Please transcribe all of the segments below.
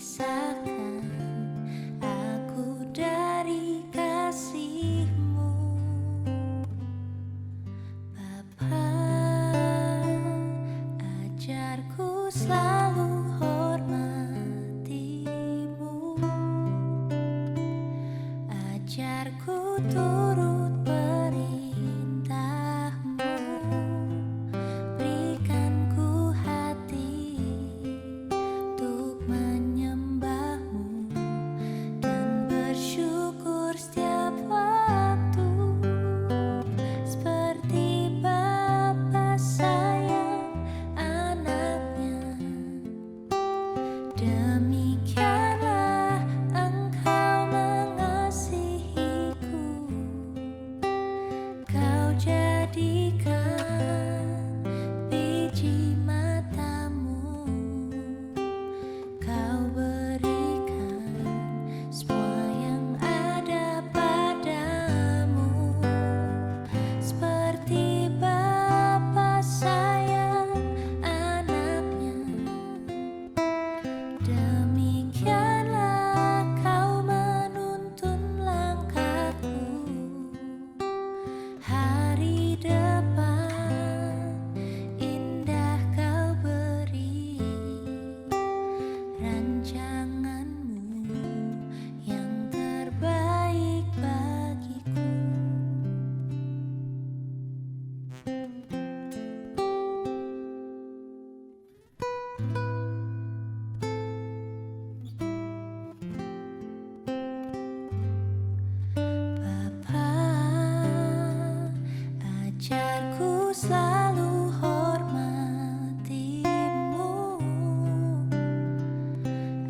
Pisahkan aku dari kasih-Mu, Bapa. Ajarku selalu hormati-Mu, ajarku turut perintah-Mu, berikan ku hati untuk menyembah-Mu dan bersyukur setiap waktu, seperti Bapa sayang anaknya. Demikianlah Engkau mengasihiku, Kau jadikan biji mata-Mu, Kau berikan semua yang ada padamu, seperti Bapa sayang anaknya. Demikianlah Kau menuntun langkahku, hari depan indah Kau beri, rancangan-Mu yang terbaik bagiku. Bapa, ajarku selalu hormati-Mu,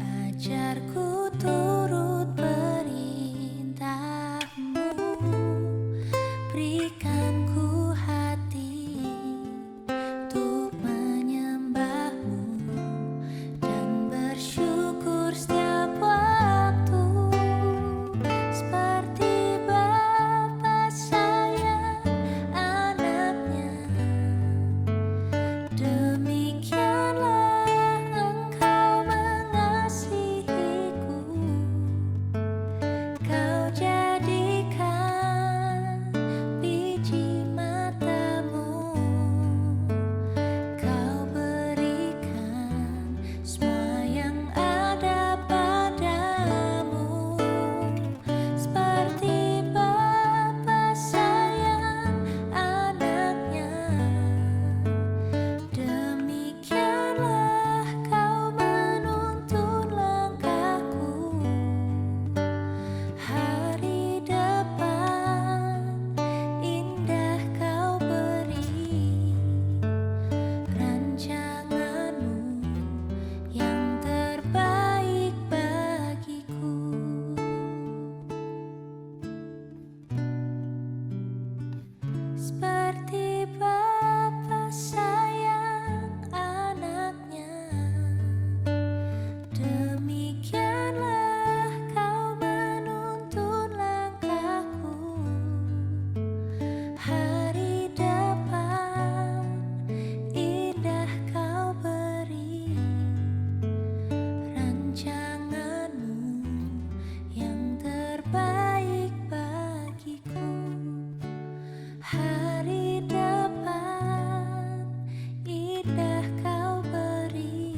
ajarku turut perintah-Mu, berikan ku hati untuk menyembah-Mu dan bersyukur setiap waktu, seperti Bapa sayang anaknya. Demikianlah Engkau mengasihiku, Kau jadikan biji mata-Mu, Kau berikan semua yang ada padamu, seperti Bapa sayang anaknya. Demikianlah Kau menuntun langkahku, hari depan indah Kau beri, rancangan-Mu yang terbaik bagiku. Seperti Bapa sayang anaknya, demikianlah Kau menuntun langkahku, hari depan indah Kau beri, rancangan-Mu yang terbaik bagiku. Hari depan indah Kau beri,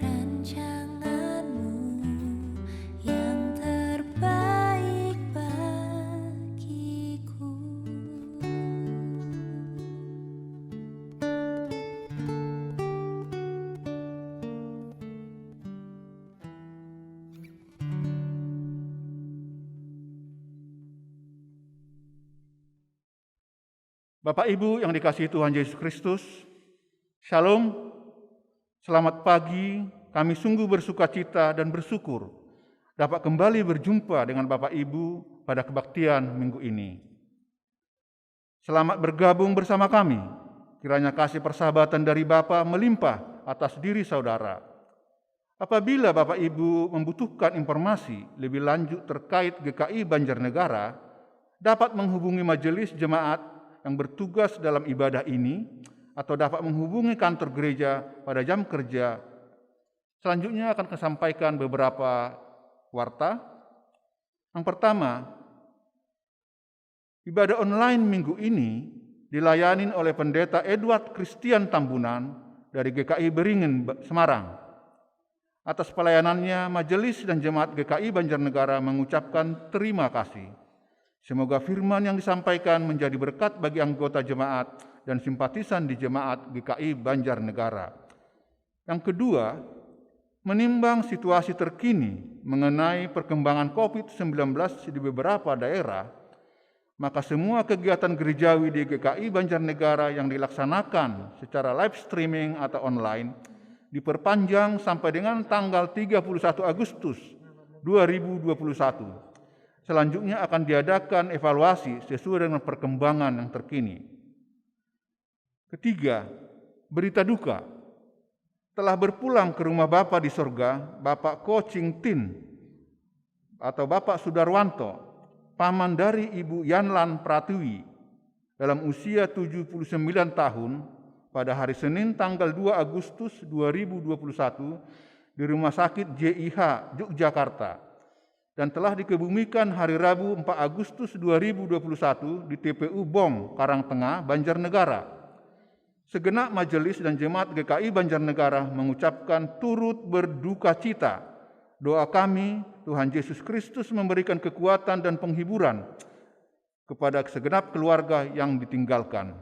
rancangan-Mu yang terbaik bagiku. Bapak Ibu yang dikasihi Tuhan Yesus Kristus, Shalom, selamat pagi. Kami sungguh bersukacita dan bersyukur dapat kembali berjumpa dengan Bapak Ibu pada kebaktian minggu ini. Selamat bergabung bersama kami. Kiranya kasih persahabatan dari Bapa melimpah atas diri saudara. Apabila Bapak Ibu membutuhkan informasi lebih lanjut terkait GKI Banjarnegara, dapat menghubungi majelis jemaat yang bertugas dalam ibadah ini, atau dapat menghubungi kantor gereja pada jam kerja Selanjutnya akan saya sampaikan beberapa warta. Yang pertama, ibadah online minggu ini dilayani oleh Pendeta Edward Christian Tambunan dari GKI Beringin, Semarang. Atas pelayanannya, Majelis dan Jemaat GKI Banjarnegara mengucapkan terima kasih. Semoga firman yang disampaikan menjadi berkat bagi anggota jemaat dan simpatisan di Jemaat GKI Banjarnegara. Yang kedua, menimbang situasi terkini mengenai perkembangan COVID-19 di beberapa daerah, maka semua kegiatan gerejawi di GKI Banjarnegara yang dilaksanakan secara live streaming atau online diperpanjang sampai dengan tanggal 31 Agustus 2021. Selanjutnya akan diadakan evaluasi sesuai dengan perkembangan yang terkini. Ketiga, berita duka. Telah berpulang ke rumah Bapa di sorga, Bapak Ko Ching Tin atau Bapak Sudarwanto, paman dari Ibu Yanlan Pratiwi, dalam usia 79 tahun pada hari Senin tanggal 2 Agustus 2021 di Rumah Sakit JIH Yogyakarta dan telah dikebumikan hari Rabu 4 Agustus 2021 di TPU Bom, Karangtengah, Banjarnegara. Segenap majelis dan jemaat GKI Banjarnegara mengucapkan turut berduka cita. Doa kami, Tuhan Yesus Kristus memberikan kekuatan dan penghiburan kepada segenap keluarga yang ditinggalkan.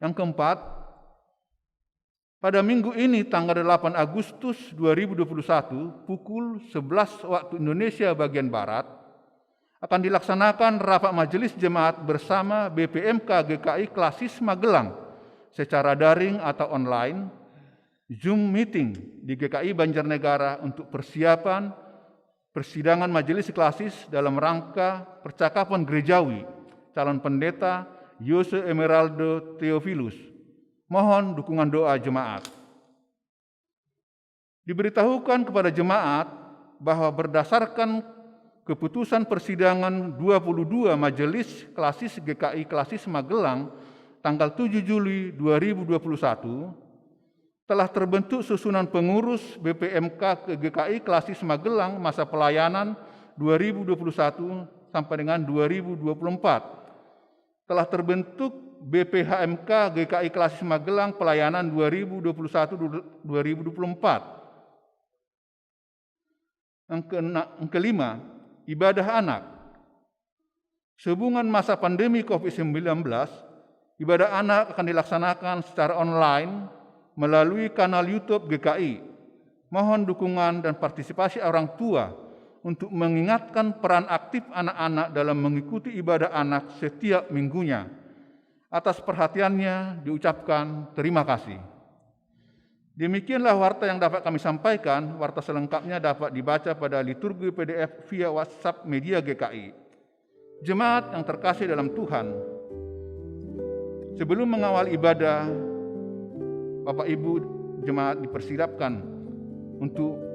Yang keempat, pada minggu ini tanggal 8 Agustus 2021 pukul 11 waktu Indonesia bagian Barat akan dilaksanakan rapat majelis jemaat bersama BPMK GKI Klasis Magelang secara daring atau online, Zoom meeting di GKI Banjarnegara untuk persiapan persidangan majelis klasis dalam rangka percakapan gerejawi calon pendeta Yose Emeraldo Theophilus. Mohon dukungan doa jemaat. Diberitahukan kepada jemaat bahwa berdasarkan keputusan persidangan 22 Majelis Klasis GKI Klasis Magelang tanggal 7 Juli 2021 telah terbentuk susunan pengurus BPMK ke GKI Klasis Magelang masa pelayanan 2021 sampai dengan 2024. Telah terbentuk BPHMK GKI Klasis Magelang pelayanan 2021-2024. Yang kelima, ibadah anak. Sehubungan masa pandemi COVID-19, ibadah anak akan dilaksanakan secara online melalui kanal YouTube GKI. Mohon dukungan dan partisipasi orang tua untuk mengingatkan peran aktif anak-anak dalam mengikuti ibadah anak setiap minggunya. Atas perhatiannya diucapkan terima kasih. Demikianlah warta yang dapat kami sampaikan. Warta selengkapnya dapat dibaca pada liturgi PDF via WhatsApp Media GKI. Jemaat yang terkasih dalam Tuhan, sebelum mengawal ibadah, Bapak Ibu jemaat dipersilahkan untuk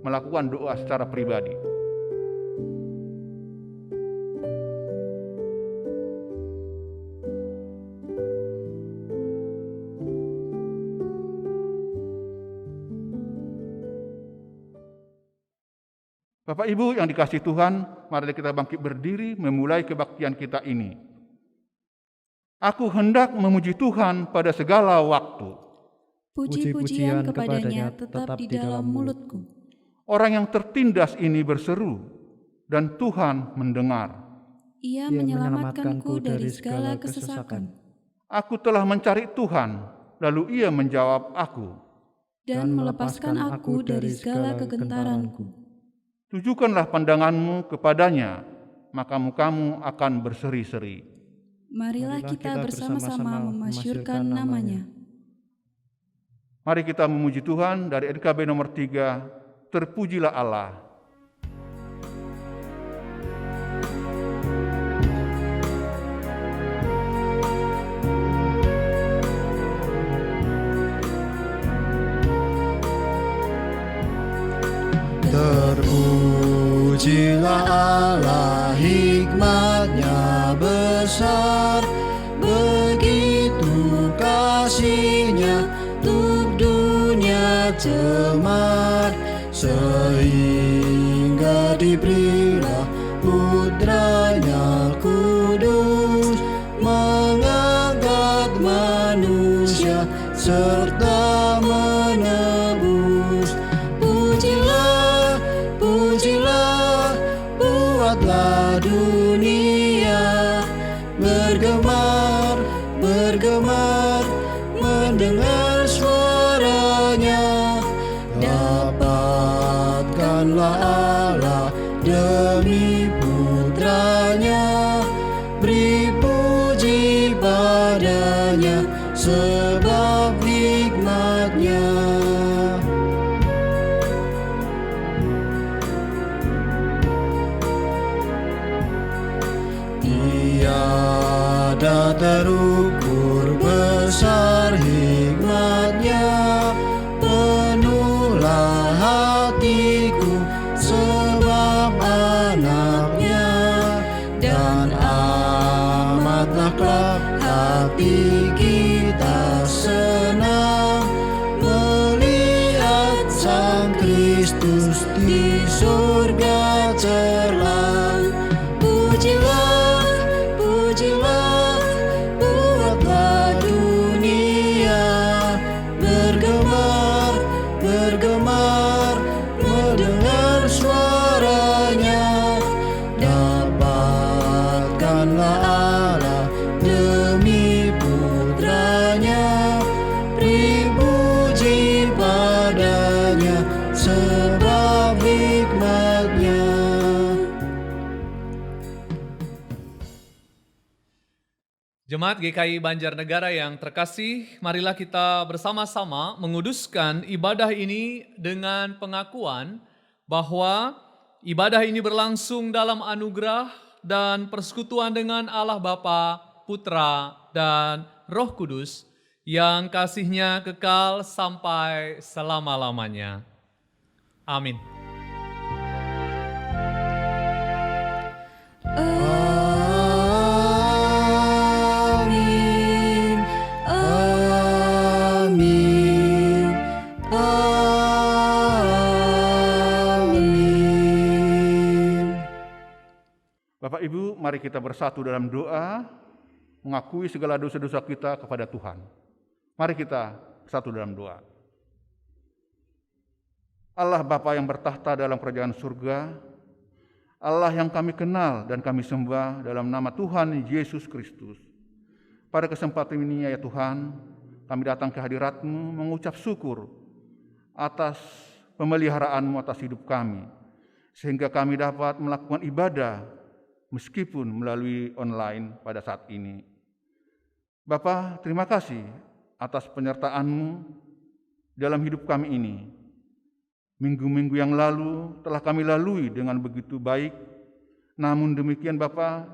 melakukan doa secara pribadi. Bapak Ibu yang dikasihi Tuhan, mari kita bangkit berdiri memulai kebaktian kita ini. Aku hendak memuji Tuhan pada segala waktu. Puji-pujian kepadanya tetap di dalam mulutku. Orang yang tertindas ini berseru, dan Tuhan mendengar. Ia menyelamatkanku dari segala kesesakan. Aku telah mencari Tuhan, lalu Ia menjawab aku. Dan melepaskan aku dari segala kegentaranku. Tujukanlah pandanganmu kepadanya, maka mukamu akan berseri-seri. Marilah kita bersama-sama memasyurkan namanya. Mari kita memuji Tuhan dari NKB nomor 3, Terpujilah Allah. Terpujilah Allah, hikmat-Nya besar, begitu kasih-Nya untuk dunia cemar, sehingga diberilah Putranya kudus, mengangkat manusia serta menebus. Pujilah, pujilah, buatlah dunia bergemar, bergemar, mendengar suaranya. Dapatkanlah Allah demi Putranya, beri puji padanya sebab hikmat-Nya. Tiada terukur besar hikmat-Nya, penuhlah hatiku sebab anak-Nya, dan amatlah kelak hati kita senang melihat Sang Kristus di surga cerah. Pujilah, pujilah, buatlah dunia bergemar, bergemar, mendengar suaranya. Dapatkanlah Allah demi Putranya, beri puji padanya sebab hikmat-Nya. Jemaat GKI Banjarnegara yang terkasih, marilah kita bersama-sama menguduskan ibadah ini dengan pengakuan bahwa ibadah ini berlangsung dalam anugerah dan persekutuan dengan Allah Bapa, Putra, dan Roh Kudus yang kasih-Nya kekal sampai selama-lamanya. Amin. Amin, amin, amin. Bapak Ibu, mari kita bersatu dalam doa, mengakui segala dosa-dosa kita kepada Tuhan. Mari kita bersatu dalam doa. Allah Bapa yang bertahta dalam kerajaan surga, Allah yang kami kenal dan kami sembah dalam nama Tuhan Yesus Kristus. Pada kesempatan ini ya Tuhan, kami datang ke hadirat-Mu mengucap syukur atas pemeliharaan-Mu atas hidup kami, sehingga kami dapat melakukan ibadah meskipun melalui online pada saat ini. Bapa, terima kasih atas penyertaan-Mu dalam hidup kami ini. Minggu-minggu yang lalu telah kami lalui dengan begitu baik. Namun demikian Bapa,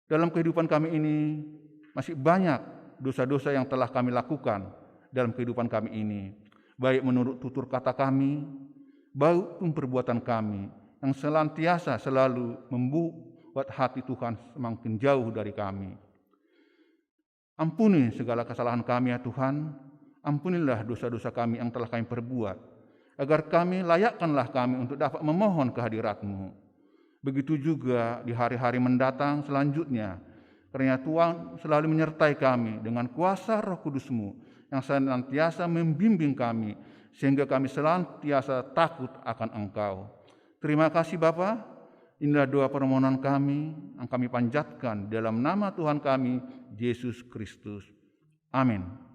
dalam kehidupan kami ini masih banyak dosa-dosa yang telah kami lakukan dalam kehidupan kami ini. Baik menurut tutur kata kami, maupun perbuatan kami yang senantiasa selalu membuat hati Tuhan semakin jauh dari kami. Ampuni segala kesalahan kami ya Tuhan, ampunilah dosa-dosa kami yang telah kami perbuat, agar kami layakkanlah kami untuk dapat memohon kehadirat-Mu. Begitu juga di hari-hari mendatang selanjutnya, karena Tuhan selalu menyertai kami dengan kuasa Roh Kudus-Mu yang senantiasa membimbing kami, sehingga kami senantiasa takut akan Engkau. Terima kasih Bapa, inilah doa permohonan kami yang kami panjatkan dalam nama Tuhan kami, Yesus Kristus. Amin.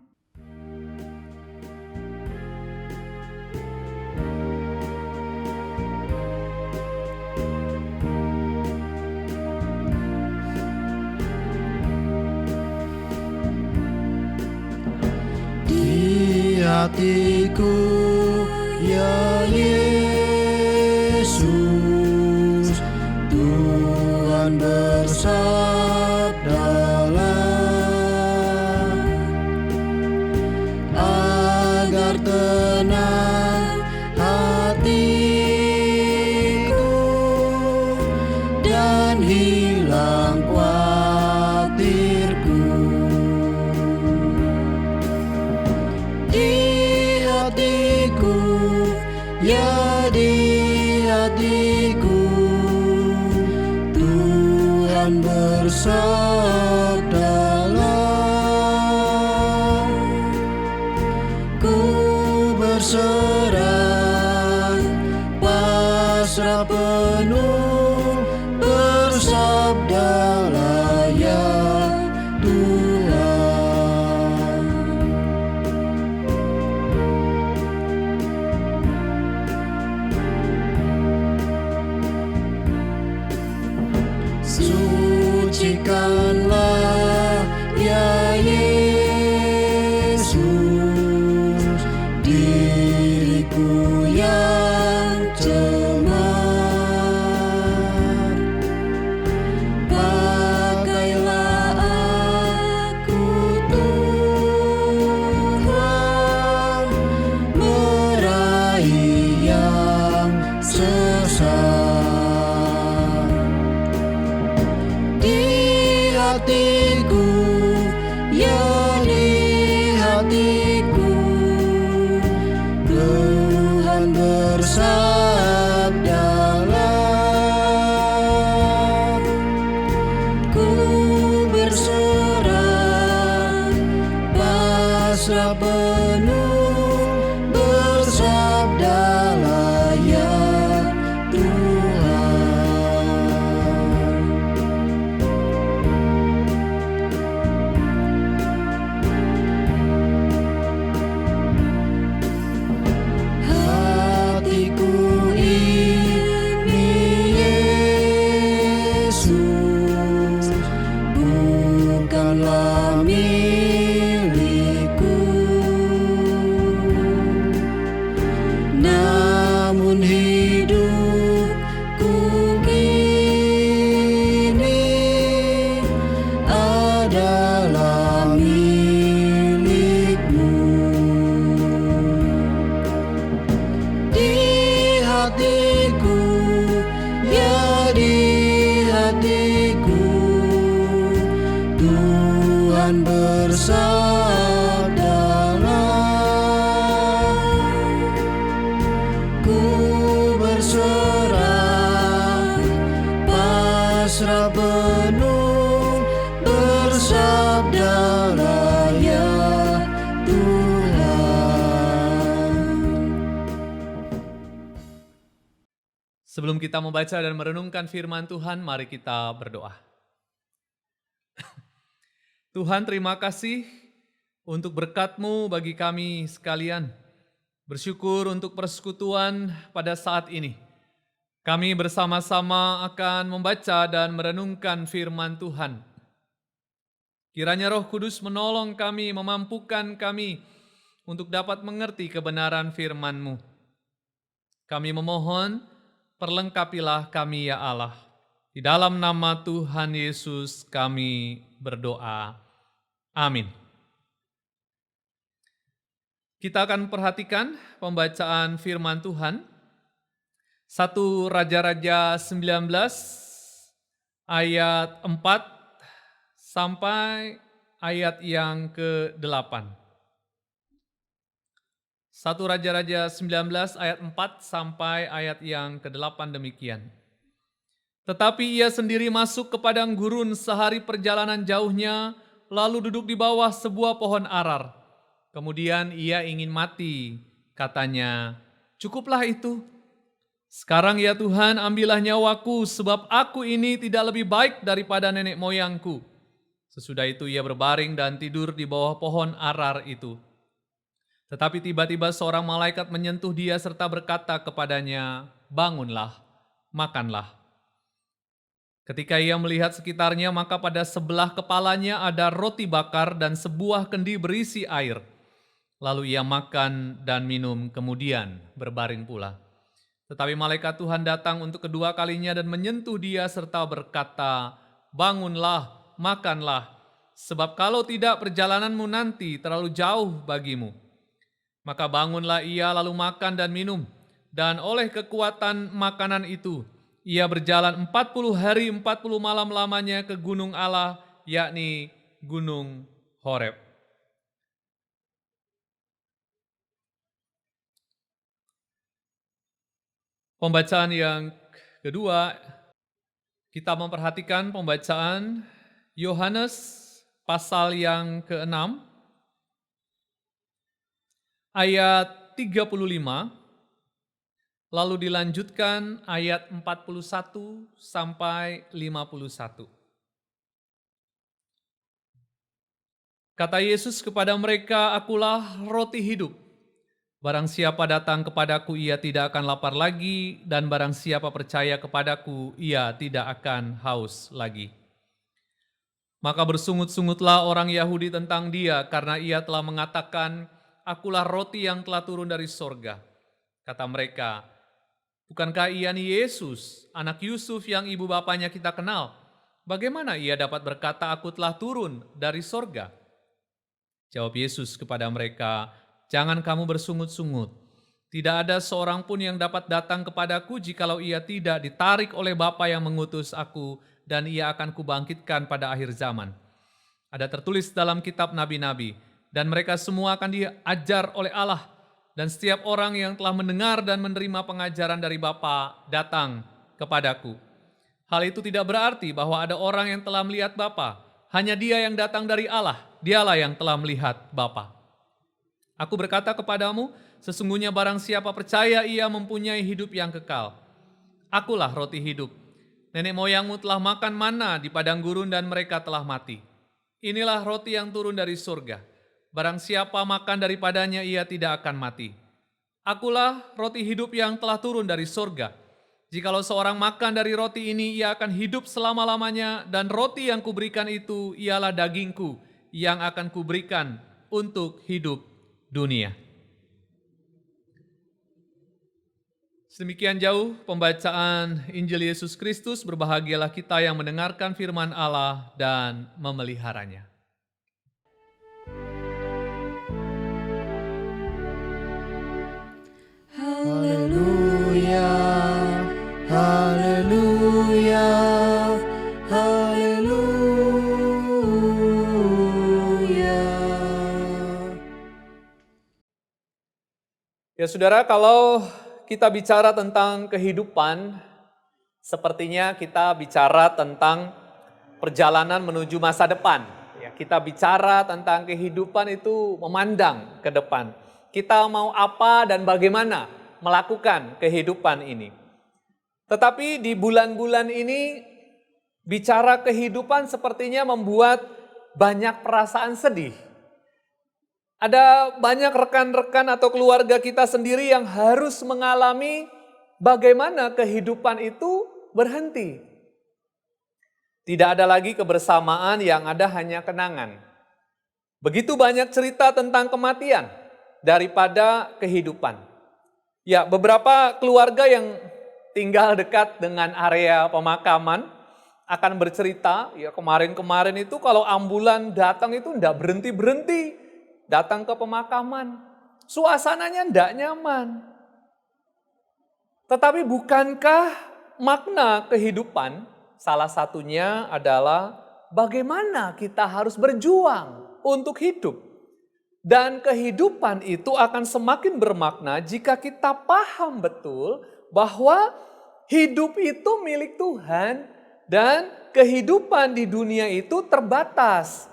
Hatiku ya Yesus, Tuhan bersabdalah, agar tenang hatiku dan hilang khawatirku. Di hatiku ya di hatiku. Tuhan bersabdalah, ku berserah, pasrah penuh, bersabdalah ya Tuhan. Sucikanlah ya Yesus diriku yang cemar. Pakailah aku Tuhan, meraih yang sesat. Di hatiku, ya di hatiku, Tuhan bersabdalah, ku berserah, pasrah penuh, bersabdalah ya Tuhan. Hatiku ini Yesus, bukanlah milikku, namun hidupku kini adalah milik-Mu. Di hatiku, ya di hatiku, Tuhan bersabdalah, ku berserah, pasrah penuh, bersabdalah ya Tuhan. Sebelum kita membaca dan merenungkan firman Tuhan, mari kita berdoa. Tuhan, terima kasih untuk berkat-Mu bagi kami sekalian. Bersyukur untuk persekutuan pada saat ini. Kami bersama-sama akan membaca dan merenungkan firman Tuhan. Kiranya Roh Kudus menolong kami, memampukan kami untuk dapat mengerti kebenaran firman-Mu. Kami memohon, perlengkapilah kami ya Allah. Di dalam nama Tuhan Yesus kami berdoa. Amin. Kita akan perhatikan pembacaan firman Tuhan. 1 Raja-Raja 19 ayat 4 sampai ayat yang ke-8. 1 Raja-Raja 19 ayat 4 sampai ayat yang ke-8 demikian. Tetapi ia sendiri masuk ke padang gurun sehari perjalanan jauhnya, lalu duduk di bawah sebuah pohon arar. Kemudian ia ingin mati, katanya, "Cukuplah itu. Sekarang ya Tuhan, ambillah nyawaku, sebab aku ini tidak lebih baik daripada nenek moyangku." Sesudah itu ia berbaring dan tidur di bawah pohon arar itu. Tetapi tiba-tiba seorang malaikat menyentuh dia serta berkata kepadanya, "Bangunlah, makanlah." Ketika ia melihat sekitarnya, maka pada sebelah kepalanya ada roti bakar dan sebuah kendi berisi air. Lalu ia makan dan minum, kemudian berbaring pula. Tetapi malaikat Tuhan datang untuk kedua kalinya dan menyentuh dia serta berkata, "Bangunlah, makanlah, sebab kalau tidak perjalananmu nanti terlalu jauh bagimu." Maka bangunlah ia lalu makan dan minum, dan oleh kekuatan makanan itu, ia berjalan 40 hari 40 malam lamanya ke gunung Allah, yakni Gunung Horeb. Pembacaan yang kedua, kita memperhatikan pembacaan Yohanes pasal yang ke-6, ayat 35, lalu dilanjutkan ayat 41 sampai 51. Kata Yesus kepada mereka, "Akulah roti hidup. Barang siapa datang kepadaku, ia tidak akan lapar lagi, dan barang siapa percaya kepadaku, ia tidak akan haus lagi." Maka bersungut-sungutlah orang Yahudi tentang dia, karena ia telah mengatakan, "Akulah roti yang telah turun dari sorga." Kata mereka, "Bukankah ia ni Yesus, anak Yusuf yang ibu bapanya kita kenal? Bagaimana ia dapat berkata, 'Aku telah turun dari sorga'?" Jawab Yesus kepada mereka, "Jangan kamu bersungut-sungut. Tidak ada seorang pun yang dapat datang kepadaku jikalau ia tidak ditarik oleh Bapa yang mengutus aku, dan ia akan kubangkitkan pada akhir zaman. Ada tertulis dalam kitab nabi-nabi, dan mereka semua akan diajar oleh Allah, dan setiap orang yang telah mendengar dan menerima pengajaran dari Bapa datang kepadaku. Hal itu tidak berarti bahwa ada orang yang telah melihat Bapa, hanya dia yang datang dari Allah, dialah yang telah melihat Bapa. Aku berkata kepadamu, sesungguhnya barang siapa percaya ia mempunyai hidup yang kekal. Akulah roti hidup. Nenek moyangmu telah makan mana di padang gurun dan mereka telah mati. Inilah roti yang turun dari surga. Barang siapa makan daripadanya ia tidak akan mati. Akulah roti hidup yang telah turun dari surga. Jikalau seorang makan dari roti ini, ia akan hidup selama-lamanya, dan roti yang kuberikan itu ialah dagingku yang akan kuberikan untuk hidup dunia. Sedemikian jauh pembacaan Injil Yesus Kristus. Berbahagialah kita yang mendengarkan firman Allah dan memeliharanya. Haleluya, haleluya, haleluya. Ya saudara, kalau kita bicara tentang kehidupan, sepertinya kita bicara tentang perjalanan menuju masa depan. Ya, kita bicara tentang kehidupan itu memandang ke depan. Kita mau apa dan bagaimana melakukan kehidupan ini. Tetapi di bulan-bulan ini, bicara kehidupan sepertinya membuat banyak perasaan sedih. Ada banyak rekan-rekan atau keluarga kita sendiri yang harus mengalami bagaimana kehidupan itu berhenti. Tidak ada lagi kebersamaan, yang ada hanya kenangan. Begitu banyak cerita tentang kematian daripada kehidupan. Ya, beberapa keluarga yang tinggal dekat dengan area pemakaman akan bercerita, ya kemarin-kemarin itu kalau ambulan datang itu enggak berhenti-berhenti. Datang ke pemakaman, suasananya tidak nyaman. Tetapi bukankah makna kehidupan salah satunya adalah bagaimana kita harus berjuang untuk hidup. Dan kehidupan itu akan semakin bermakna jika kita paham betul bahwa hidup itu milik Tuhan dan kehidupan di dunia itu terbatas.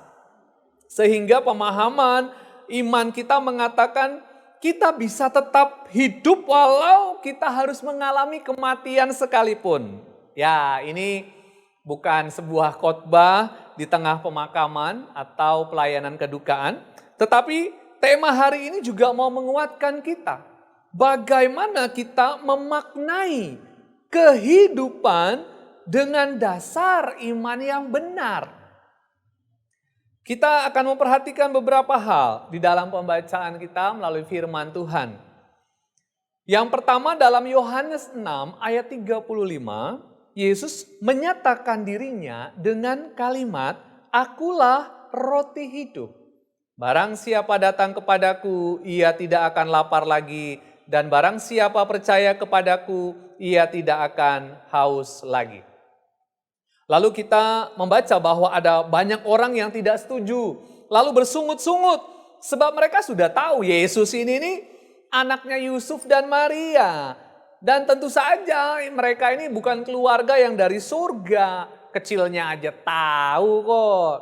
Sehingga pemahaman iman kita mengatakan kita bisa tetap hidup walau kita harus mengalami kematian sekalipun. Ya, ini bukan sebuah khotbah di tengah pemakaman atau pelayanan kedukaan, tetapi tema hari ini juga mau menguatkan kita. Bagaimana kita memaknai kehidupan dengan dasar iman yang benar. Kita akan memperhatikan beberapa hal di dalam pembacaan kita melalui firman Tuhan. Yang pertama dalam Yohanes 6 ayat 35, Yesus menyatakan dirinya dengan kalimat, "Akulah roti hidup. Barang siapa datang kepadaku, ia tidak akan lapar lagi, dan barang siapa percaya kepadaku, ia tidak akan haus lagi." Lalu kita membaca bahwa ada banyak orang yang tidak setuju, lalu bersungut-sungut, sebab mereka sudah tahu Yesus ini nih anaknya Yusuf dan Maria. Dan tentu saja mereka ini bukan keluarga yang dari surga. Kecilnya aja tahu kok.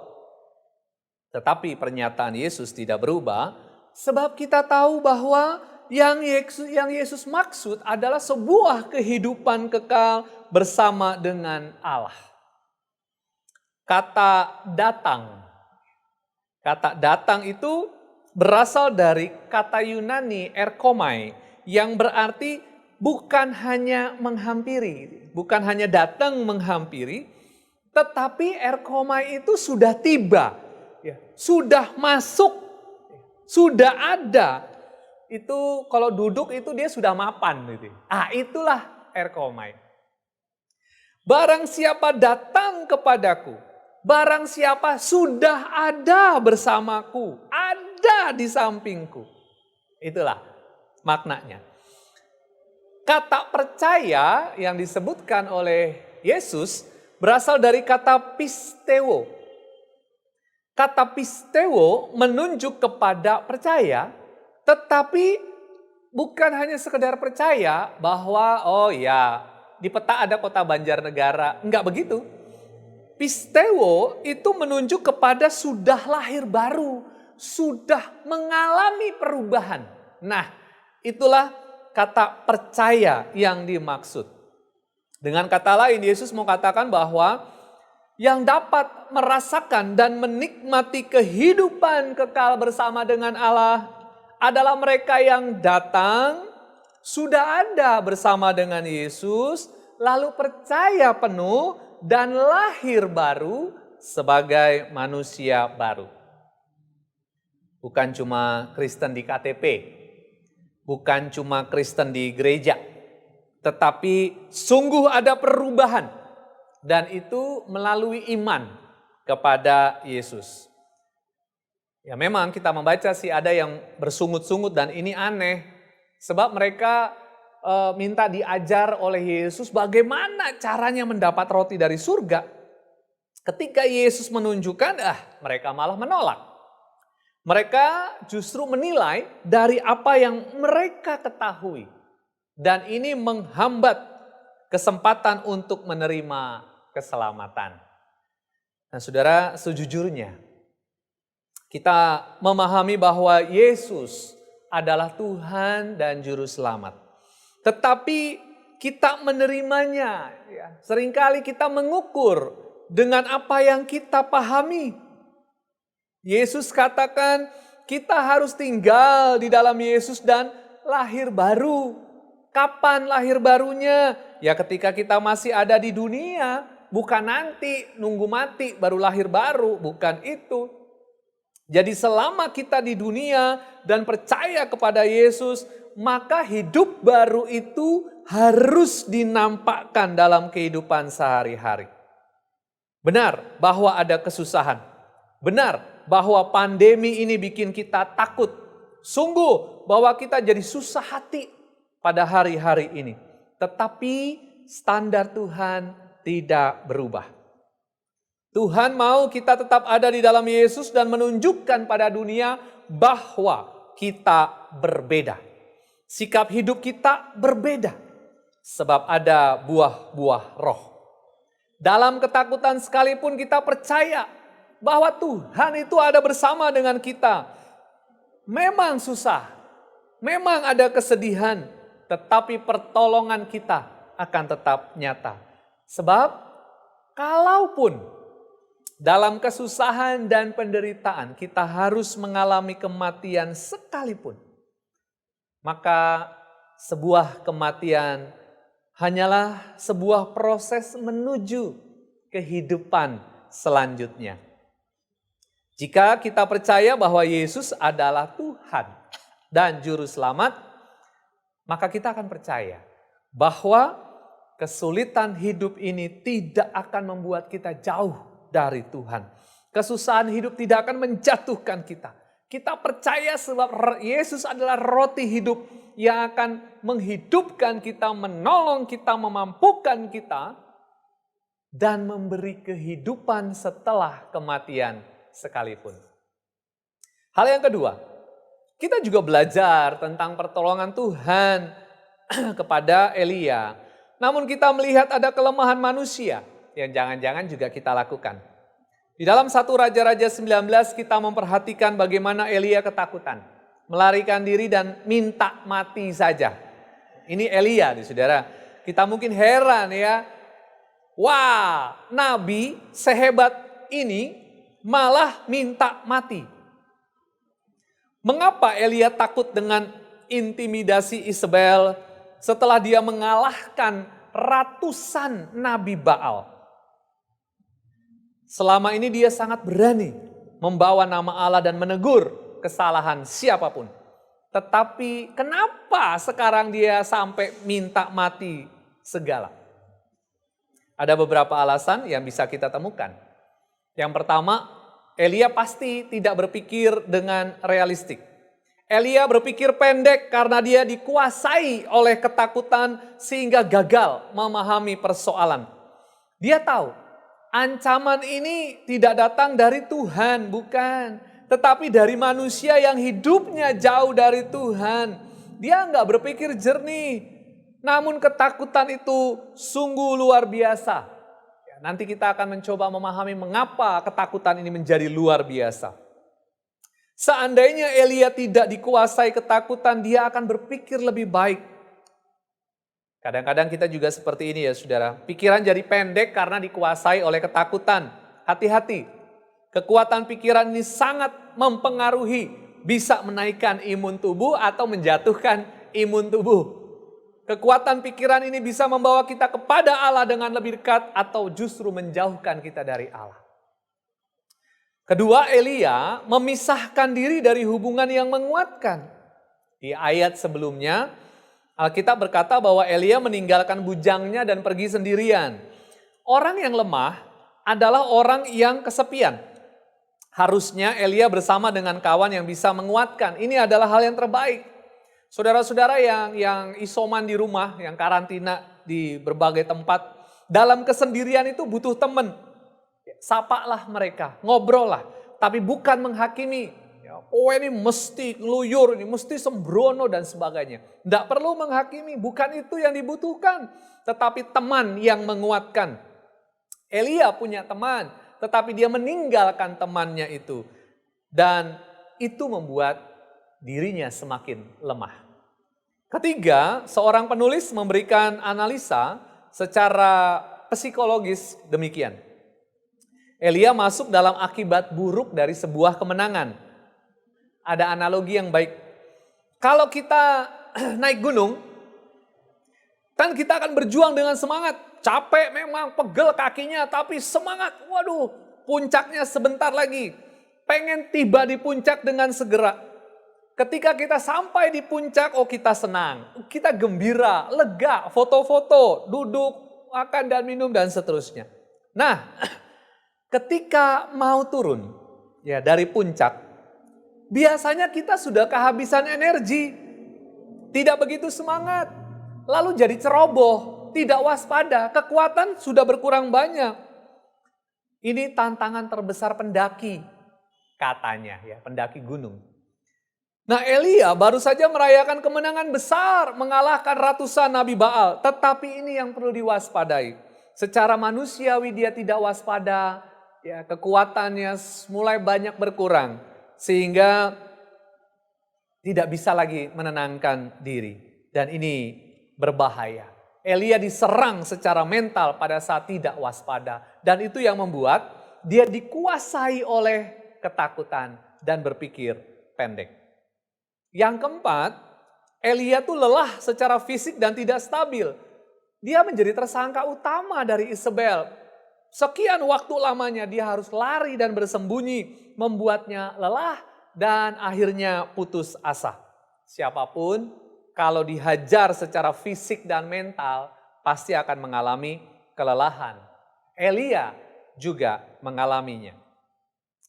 Tetapi pernyataan Yesus tidak berubah. Sebab kita tahu bahwa yang Yesus maksud adalah sebuah kehidupan kekal bersama dengan Allah. Kata datang. Kata datang itu berasal dari kata Yunani erkomai yang berarti bukan hanya menghampiri, bukan hanya datang menghampiri, tetapi erkomai itu sudah tiba, sudah masuk, sudah ada. Itu kalau duduk itu dia sudah mapan. Gitu. Itulah erkomai. Barang siapa datang kepadaku, barang siapa sudah ada bersamaku, ada di sampingku. Itulah maknanya. Kata percaya yang disebutkan oleh Yesus berasal dari kata pisteo. Kata pisteo menunjuk kepada percaya, tetapi bukan hanya sekedar percaya bahwa di peta ada kota Banjarnegara. Enggak begitu. Pisteo itu menunjuk kepada sudah lahir baru, sudah mengalami perubahan. Nah, itulah kata percaya yang dimaksud. Dengan kata lain, Yesus mau katakan bahwa yang dapat merasakan dan menikmati kehidupan kekal bersama dengan Allah adalah mereka yang datang, sudah ada bersama dengan Yesus, lalu percaya penuh dan lahir baru sebagai manusia baru. Bukan cuma Kristen di KTP, bukan cuma Kristen di gereja, tetapi sungguh ada perubahan dan itu melalui iman kepada Yesus. Ya memang kita membaca sih ada yang bersungut-sungut dan ini aneh. Sebab mereka minta diajar oleh Yesus bagaimana caranya mendapat roti dari surga. Ketika Yesus menunjukkan, mereka malah menolak. Mereka justru menilai dari apa yang mereka ketahui. Dan ini menghambat kesempatan untuk menerima keselamatan. Nah saudara, sejujurnya kita memahami bahwa Yesus adalah Tuhan dan Juru Selamat. Tetapi kita menerimanya. Seringkali kita mengukur dengan apa yang kita pahami. Yesus katakan kita harus tinggal di dalam Yesus dan lahir baru. Kapan lahir barunya? Ya ketika kita masih ada di dunia. Bukan nanti nunggu mati baru lahir baru. Bukan itu. Jadi selama kita di dunia dan percaya kepada Yesus, maka hidup baru itu harus dinampakkan dalam kehidupan sehari-hari. Benar bahwa ada kesusahan. Benar bahwa pandemi ini bikin kita takut. Sungguh bahwa kita jadi susah hati pada hari-hari ini. Tetapi standar Tuhan tidak berubah. Tuhan mau kita tetap ada di dalam Yesus dan menunjukkan pada dunia bahwa kita berbeda. Sikap hidup kita berbeda. Sebab ada buah-buah roh. Dalam ketakutan sekalipun kita percaya bahwa Tuhan itu ada bersama dengan kita. Memang susah, memang ada kesedihan, tetapi pertolongan kita akan tetap nyata. Sebab kalaupun dalam kesusahan dan penderitaan kita harus mengalami kematian sekalipun, maka sebuah kematian hanyalah sebuah proses menuju kehidupan selanjutnya. Jika kita percaya bahwa Yesus adalah Tuhan dan Juru Selamat, maka kita akan percaya bahwa kesulitan hidup ini tidak akan membuat kita jauh dari Tuhan. Kesusahan hidup tidak akan menjatuhkan kita. Kita percaya sebab Yesus adalah roti hidup yang akan menghidupkan kita, menolong kita, memampukan kita, dan memberi kehidupan setelah kematian sekalipun. Hal yang kedua, kita juga belajar tentang pertolongan Tuhan kepada Elia. Namun kita melihat ada kelemahan manusia yang jangan-jangan juga kita lakukan. Di dalam 1 Raja-Raja 19 kita memperhatikan bagaimana Elia ketakutan. Melarikan diri dan minta mati saja. Ini Elia, saudara. Kita mungkin heran ya. Wah, nabi sehebat ini malah minta mati. Mengapa Elia takut dengan intimidasi Isabel setelah dia mengalahkan ratusan nabi Baal? Selama ini dia sangat berani membawa nama Allah dan menegur kesalahan siapapun. Tetapi kenapa sekarang dia sampai minta mati segala? Ada beberapa alasan yang bisa kita temukan. Yang pertama, Elia pasti tidak berpikir dengan realistik. Elia berpikir pendek karena dia dikuasai oleh ketakutan sehingga gagal memahami persoalan. Dia tahu ancaman ini tidak datang dari Tuhan, bukan. Tetapi dari manusia yang hidupnya jauh dari Tuhan. Dia nggak berpikir jernih. Namun ketakutan itu sungguh luar biasa. Ya, nanti kita akan mencoba memahami mengapa ketakutan ini menjadi luar biasa. Seandainya Elia tidak dikuasai ketakutan, dia akan berpikir lebih baik. Kadang-kadang kita juga seperti ini ya saudara. Pikiran jadi pendek karena dikuasai oleh ketakutan. Hati-hati. Kekuatan pikiran ini sangat mempengaruhi. Bisa menaikkan imun tubuh atau menjatuhkan imun tubuh. Kekuatan pikiran ini bisa membawa kita kepada Allah dengan lebih dekat atau justru menjauhkan kita dari Allah. Kedua, Elia memisahkan diri dari hubungan yang menguatkan. Di ayat sebelumnya, Alkitab berkata bahwa Elia meninggalkan bujangnya dan pergi sendirian. Orang yang lemah adalah orang yang kesepian. Harusnya Elia bersama dengan kawan yang bisa menguatkan. Ini adalah hal yang terbaik. Saudara-saudara yang isoman di rumah, yang karantina di berbagai tempat, dalam kesendirian itu butuh teman. Sapalah mereka, ngobrol lah. Tapi bukan menghakimi. Oh ini mesti ngeluyur, ini mesti sembrono dan sebagainya. Tidak perlu menghakimi, bukan itu yang dibutuhkan. Tetapi teman yang menguatkan. Elia punya teman, tetapi dia meninggalkan temannya itu. Dan itu membuat dirinya semakin lemah. Ketiga, seorang penulis memberikan analisa secara psikologis demikian. Elia masuk dalam akibat buruk dari sebuah kemenangan. Ada analogi yang baik. Kalau kita naik gunung, kan kita akan berjuang dengan semangat. Capek memang, pegel kakinya, tapi semangat. Waduh, puncaknya sebentar lagi. Pengen tiba di puncak dengan segera. Ketika kita sampai di puncak, oh kita senang. Kita gembira, lega, foto-foto, duduk, makan dan minum dan seterusnya. Nah, ketika mau turun ya dari puncak, biasanya kita sudah kehabisan energi, tidak begitu semangat, lalu jadi ceroboh, tidak waspada, kekuatan sudah berkurang banyak. Ini tantangan terbesar pendaki, katanya ya, pendaki gunung. Nah Elia baru saja merayakan kemenangan besar, mengalahkan ratusan nabi Baal, tetapi ini yang perlu diwaspadai. Secara manusiawi dia tidak waspada, ya kekuatannya mulai banyak berkurang. Sehingga tidak bisa lagi menenangkan diri. Dan ini berbahaya. Elia diserang secara mental pada saat tidak waspada. Dan itu yang membuat dia dikuasai oleh ketakutan dan berpikir pendek. Yang keempat, Elia tuh lelah secara fisik dan tidak stabil. Dia menjadi tersangka utama dari Isabel. Sekian waktu lamanya dia harus lari dan bersembunyi, membuatnya lelah dan akhirnya putus asa. Siapapun kalau dihajar secara fisik dan mental pasti akan mengalami kelelahan. Elia juga mengalaminya.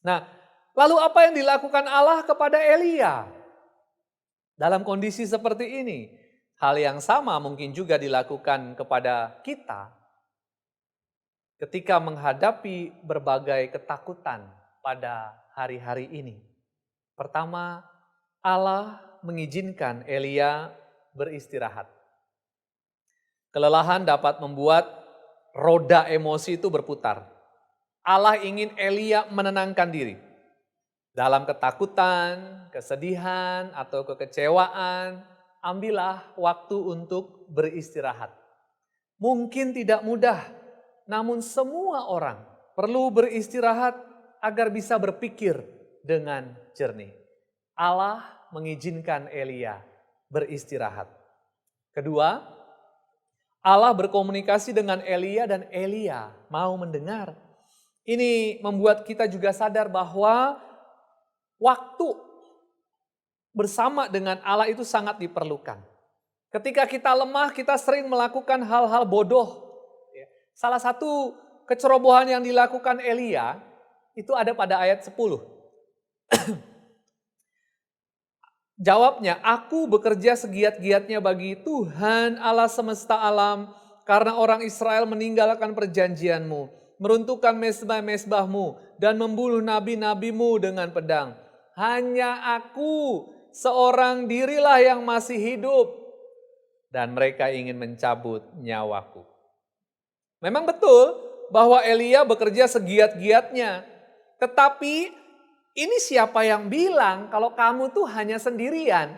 Nah, lalu apa yang dilakukan Allah kepada Elia? Dalam kondisi seperti ini, hal yang sama mungkin juga dilakukan kepada kita. Ketika menghadapi berbagai ketakutan pada hari-hari ini. Pertama, Allah mengizinkan Elia beristirahat. Kelelahan dapat membuat roda emosi itu berputar. Allah ingin Elia menenangkan diri. Dalam ketakutan, kesedihan, atau kekecewaan, ambillah waktu untuk beristirahat. Mungkin tidak mudah, namun semua orang perlu beristirahat agar bisa berpikir dengan jernih. Allah mengizinkan Elia beristirahat. Kedua, Allah berkomunikasi dengan Elia dan Elia mau mendengar. Ini membuat kita juga sadar bahwa waktu bersama dengan Allah itu sangat diperlukan. Ketika kita lemah, kita sering melakukan hal-hal bodoh. Salah satu kecerobohan yang dilakukan Elia itu ada pada ayat 10. Jawabnya, aku bekerja segiat-giatnya bagi Tuhan Allah semesta alam karena orang Israel meninggalkan perjanjianmu, meruntuhkan mezbah-mezbahmu dan membunuh nabi-nabimu dengan pedang. Hanya aku seorang dirilah yang masih hidup dan mereka ingin mencabut nyawaku. Memang betul bahwa Elia bekerja segiat-giatnya, tetapi ini siapa yang bilang kalau kamu tuh hanya sendirian?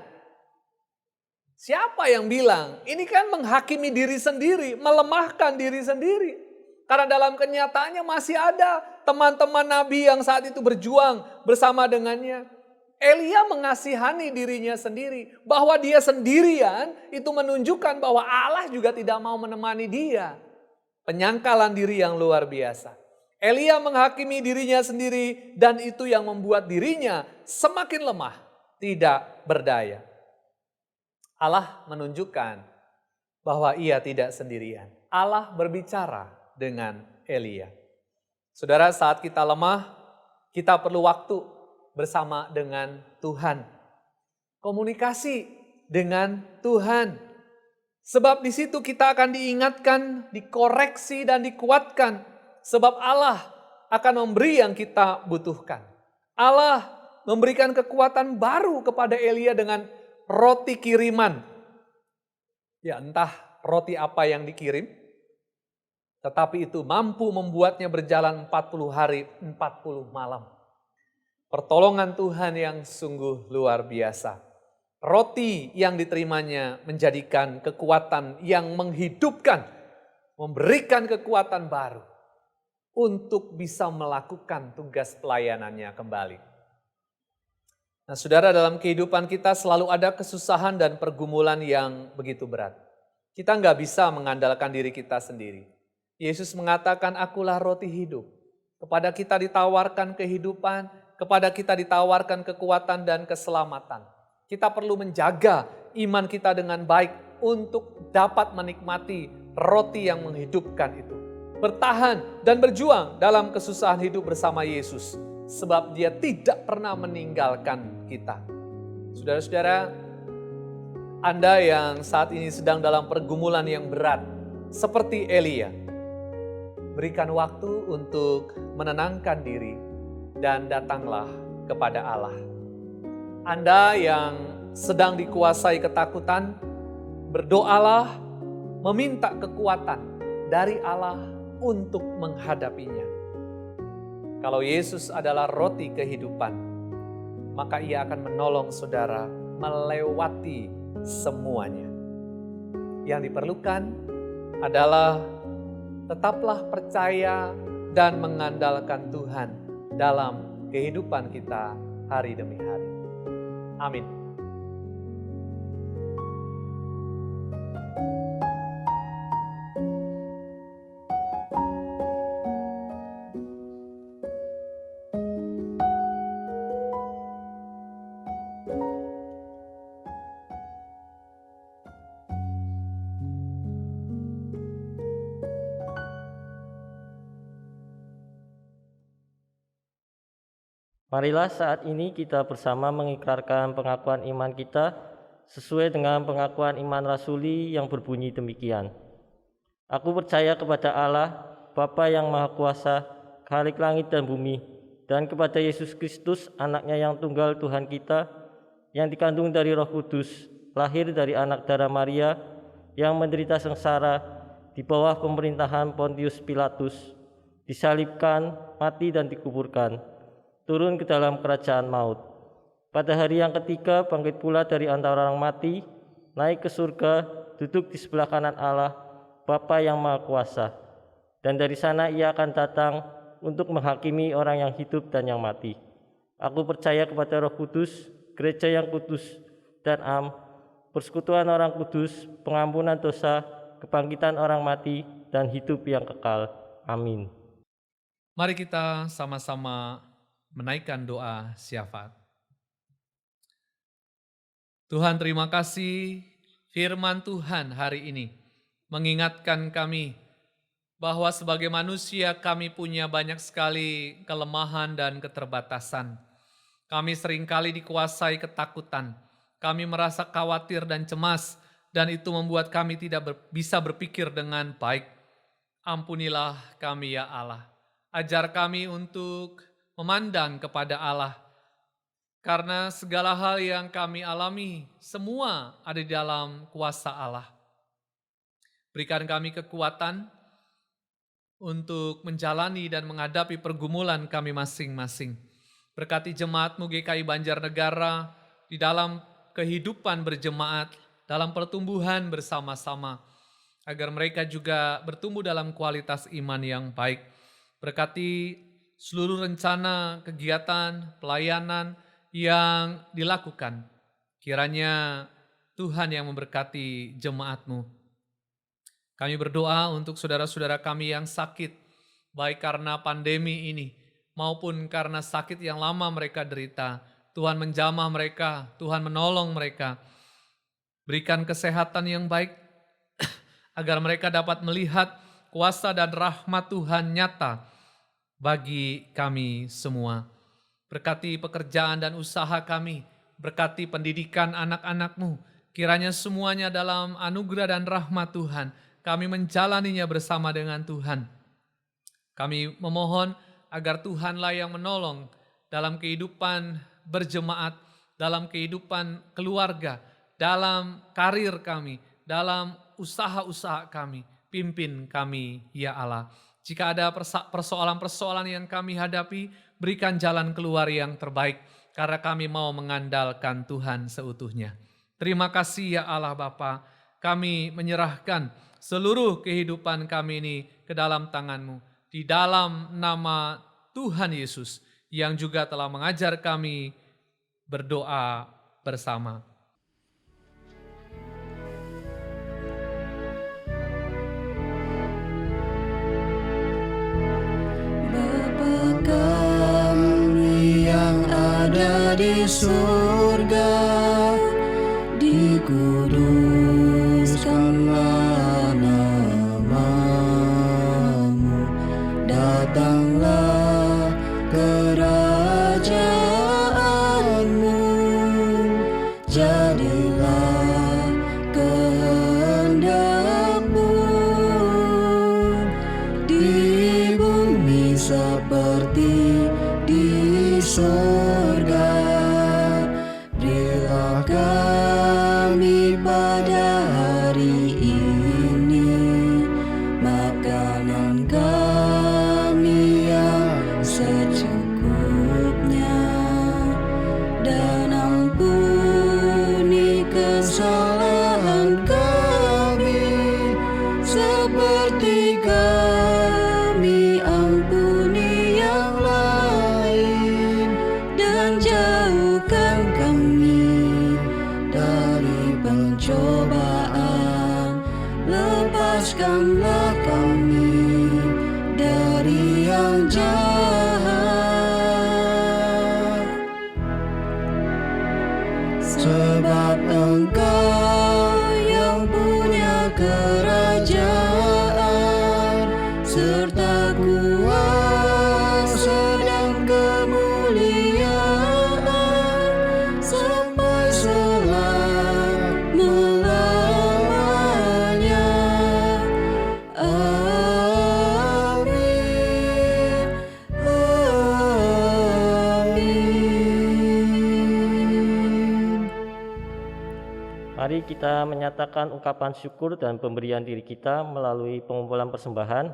Siapa yang bilang? Ini kan menghakimi diri sendiri, melemahkan diri sendiri. Karena dalam kenyataannya masih ada teman-teman Nabi yang saat itu berjuang bersama dengannya. Elia mengasihani dirinya sendiri. Bahwa dia sendirian itu menunjukkan bahwa Allah juga tidak mau menemani dia. Penyangkalan diri yang luar biasa. Elia menghakimi dirinya sendiri dan itu yang membuat dirinya semakin lemah, tidak berdaya. Allah menunjukkan bahwa ia tidak sendirian. Allah berbicara dengan Elia. Saudara, saat kita lemah, kita perlu waktu bersama dengan Tuhan. Komunikasi dengan Tuhan. Sebab di situ kita akan diingatkan, dikoreksi dan dikuatkan. Sebab Allah akan memberi yang kita butuhkan. Allah memberikan kekuatan baru kepada Elia dengan roti kiriman. Ya, entah roti apa yang dikirim, tetapi itu mampu membuatnya berjalan 40 hari, 40 malam. Pertolongan Tuhan yang sungguh luar biasa. Roti yang diterimanya menjadikan kekuatan yang menghidupkan, memberikan kekuatan baru untuk bisa melakukan tugas pelayanannya kembali. Nah, saudara, dalam kehidupan kita selalu ada kesusahan dan pergumulan yang begitu berat. Kita nggak bisa mengandalkan diri kita sendiri. Yesus mengatakan, akulah roti hidup. Kepada kita ditawarkan kehidupan, kepada kita ditawarkan kekuatan dan keselamatan. Kita perlu menjaga iman kita dengan baik untuk dapat menikmati roti yang menghidupkan itu. Bertahan dan berjuang dalam kesusahan hidup bersama Yesus. Sebab dia tidak pernah meninggalkan kita. Saudara-saudara, Anda yang saat ini sedang dalam pergumulan yang berat, seperti Elia, berikan waktu untuk menenangkan diri dan datanglah kepada Allah. Anda yang sedang dikuasai ketakutan, berdoalah, meminta kekuatan dari Allah untuk menghadapinya. Kalau Yesus adalah roti kehidupan, maka ia akan menolong saudara melewati semuanya. Yang diperlukan adalah tetaplah percaya dan mengandalkan Tuhan dalam kehidupan kita hari demi hari. Amin. Marilah saat ini kita bersama mengikrarkan pengakuan iman kita sesuai dengan pengakuan iman rasuli yang berbunyi demikian. Aku percaya kepada Allah, Bapa yang Maha Kuasa, Khalik langit dan bumi, dan kepada Yesus Kristus, anaknya yang tunggal Tuhan kita, yang dikandung dari Roh Kudus, lahir dari anak darah Maria, yang menderita sengsara di bawah pemerintahan Pontius Pilatus, disalibkan, mati dan dikuburkan, turun ke dalam kerajaan maut. Pada hari yang ketiga bangkit pula dari antara orang mati, naik ke surga, duduk di sebelah kanan Allah, Bapa yang Maha Kuasa. Dan dari sana ia akan datang untuk menghakimi orang yang hidup dan yang mati. Aku percaya kepada Roh Kudus, gereja yang kudus dan am, persekutuan orang kudus, pengampunan dosa, kebangkitan orang mati, dan hidup yang kekal. Amin. Mari kita sama-sama menaikkan doa syafaat. Tuhan, terima kasih firman Tuhan hari ini mengingatkan kami bahwa sebagai manusia kami punya banyak sekali kelemahan dan keterbatasan. Kami seringkali dikuasai ketakutan. Kami merasa khawatir dan cemas, dan itu membuat kami tidak bisa berpikir dengan baik. Ampunilah kami ya Allah. Ajar kami untuk memandang kepada Allah. Karena segala hal yang kami alami, semua ada di dalam kuasa Allah. Berikan kami kekuatan untuk menjalani dan menghadapi pergumulan kami masing-masing. Berkati jemaat-Mu GKI Banjarnegara di dalam kehidupan berjemaat, dalam pertumbuhan bersama-sama, agar mereka juga bertumbuh dalam kualitas iman yang baik. Berkati seluruh rencana, kegiatan, pelayanan yang dilakukan. Kiranya Tuhan yang memberkati jemaat-Mu. Kami berdoa untuk saudara-saudara kami yang sakit, baik karena pandemi ini, maupun karena sakit yang lama mereka derita. Tuhan menjamah mereka, Tuhan menolong mereka. Berikan kesehatan yang baik, agar mereka dapat melihat kuasa dan rahmat Tuhan nyata bagi kami semua. Berkati pekerjaan dan usaha kami, berkati pendidikan anak-anak-Mu. Kiranya semuanya dalam anugerah dan rahmat Tuhan, kami menjalaninya bersama dengan Tuhan. Kami memohon agar Tuhanlah yang menolong dalam kehidupan berjemaat, dalam kehidupan keluarga, dalam karir kami, dalam usaha-usaha kami. Pimpin kami, ya Allah. Jika ada persoalan-persoalan yang kami hadapi, berikan jalan keluar yang terbaik, karena kami mau mengandalkan Tuhan seutuhnya. Terima kasih ya Allah Bapa, kami menyerahkan seluruh kehidupan kami ini ke dalam tangan-Mu. Di dalam nama Tuhan Yesus yang juga telah mengajar kami berdoa bersama. Bapa kami yang ada di surga, dikuduskanlah nama-Mu, datanglah kerajaan-Mu, jadilah kehendak-Mu di bumi seperti di surga. Berilah kami pada hari ini makanan kami yang secukupnya, dan ampuni kesalahan kami seperti kami ampuni yang lain, dan jauhkan kami dari pencobaan, lepaskanlah kami dari yang jahat. Sebab Engkau yang punya kerajaan, serta kuasa dan kemuliaan sampai selama-lamanya. Amin. kita menyatakan ungkapan syukur dan pemberian diri kita melalui pengumpulan persembahan.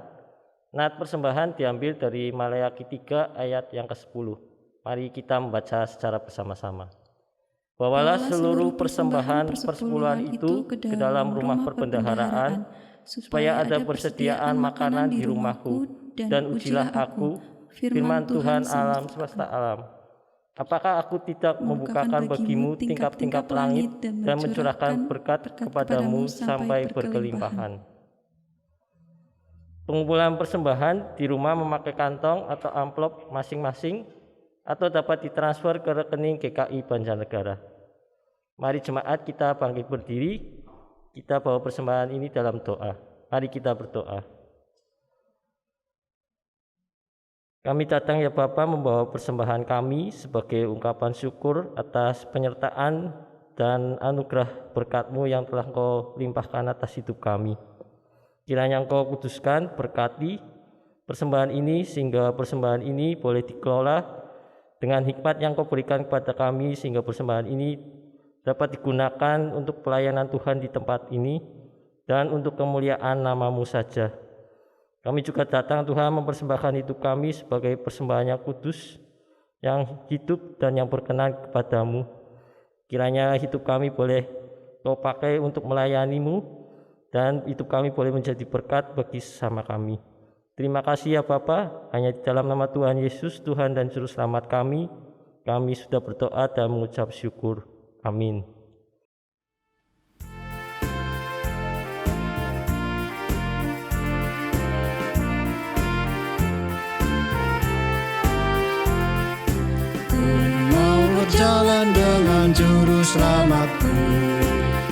Nat persembahan diambil dari Maleakhi 3 ayat yang ke-10. Mari kita membaca secara bersama-sama. Bawalah seluruh persembahan persepuluhan itu ke dalam rumah perbendaharaan, supaya ada persediaan makanan di rumahku, dan ujilah aku, firman Tuhan alam semesta alam. Apakah aku tidak membukakan bagimu tingkap-tingkap langit dan mencurahkan berkat kepadamu sampai berkelimpahan? Pengumpulan persembahan di rumah memakai kantong atau amplop masing-masing atau dapat ditransfer ke rekening GKI Banjarnegara. Mari jemaat kita bangkit berdiri, kita bawa persembahan ini dalam doa. Mari kita berdoa. Kami datang ya Bapa membawa persembahan kami sebagai ungkapan syukur atas penyertaan dan anugerah berkat-Mu yang telah Engkau limpahkan atas hidup kami. Kiranya Engkau kuduskan, berkati persembahan ini sehingga persembahan ini boleh dikelola dengan hikmat yang Engkau berikan kepada kami, sehingga persembahan ini dapat digunakan untuk pelayanan Tuhan di tempat ini dan untuk kemuliaan nama-Mu saja. Kami juga datang Tuhan mempersembahkan hidup kami sebagai persembahan yang kudus, yang hidup dan yang berkenan kepada-Mu. Kiranya hidup kami boleh Kau pakai untuk melayani-Mu, dan hidup kami boleh menjadi berkat bagi sesama kami. Terima kasih ya Bapa, hanya di dalam nama Tuhan Yesus, Tuhan dan Juru Selamat kami sudah berdoa dan mengucap syukur. Amin. Berjalan dengan Juru Selamatku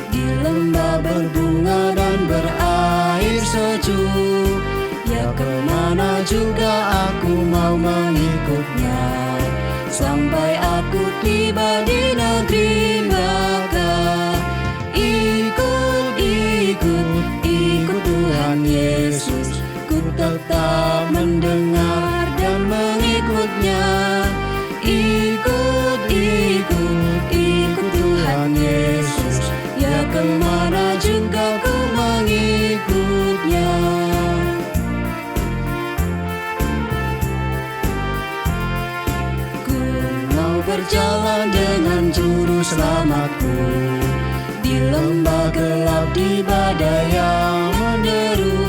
di lembah berbunga dan berair sejuk. Ya kemana juga aku mau mengikutnya, sampai aku tiba di negeri Baka. Ikut Tuhan Yesus, ku tetap mendengar dan mengikutnya. Ikut Tuhan Yesus, ya kemana juga ku mengikutnya. Ku mau berjalan dengan Juru Selamatku di lembah gelap, di badai yang menderu.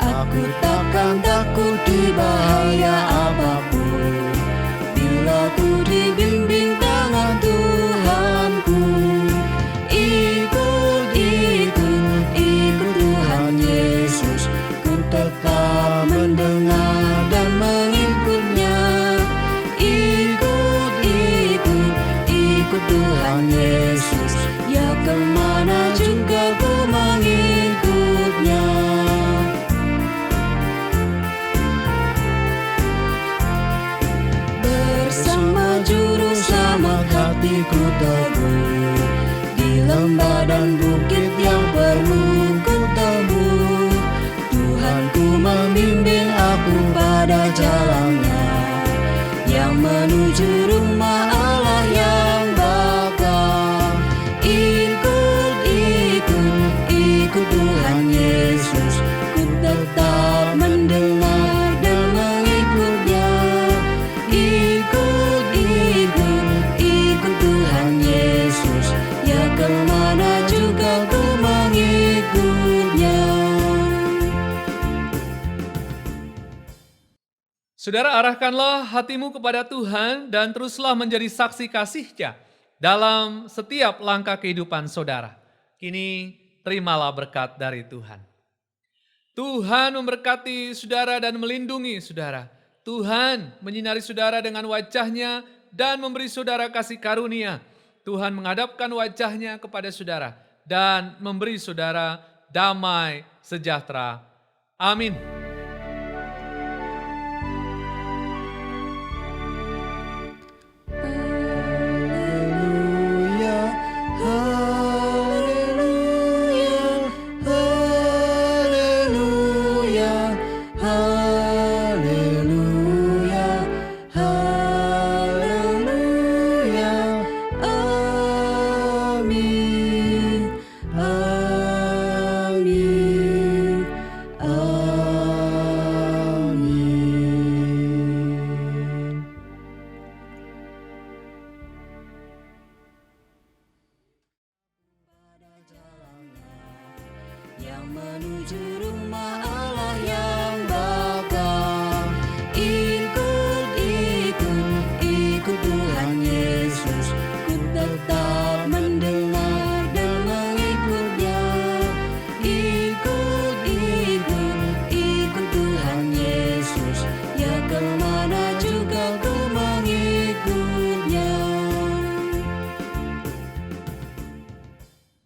Aku takkan takut di bahaya apapun, bila ku dibimbing tangan Tuhanku. Ikut Tuhan Yesus, ku tetap mendengar dan mengikutnya. Ikut Tuhan Yesus, ya kemana juga ku mengikutnya. Bersama Juru Selamat hatiku teguh, di lembah dan bukit yang perlu ku tempuh. Tuhanku membimbing aku pada jalannya, yang menuju rumah Allah yang baka. Ikut Tuhan Yesus, ku tetap mendengar dan mengikutnya. Ikut Tuhan Yesus, ya kemana juga ku mengikutnya. Saudara, arahkanlah hatimu kepada Tuhan dan teruslah menjadi saksi kasih-Nya dalam setiap langkah kehidupan saudara. Kini terimalah berkat dari Tuhan. Tuhan memberkati saudara dan melindungi saudara. Tuhan menyinari saudara dengan wajah-Nya dan memberi saudara kasih karunia. Tuhan menghadapkan wajah-Nya kepada saudara dan memberi saudara damai sejahtera. Amin. yang menuju rumah Allah yang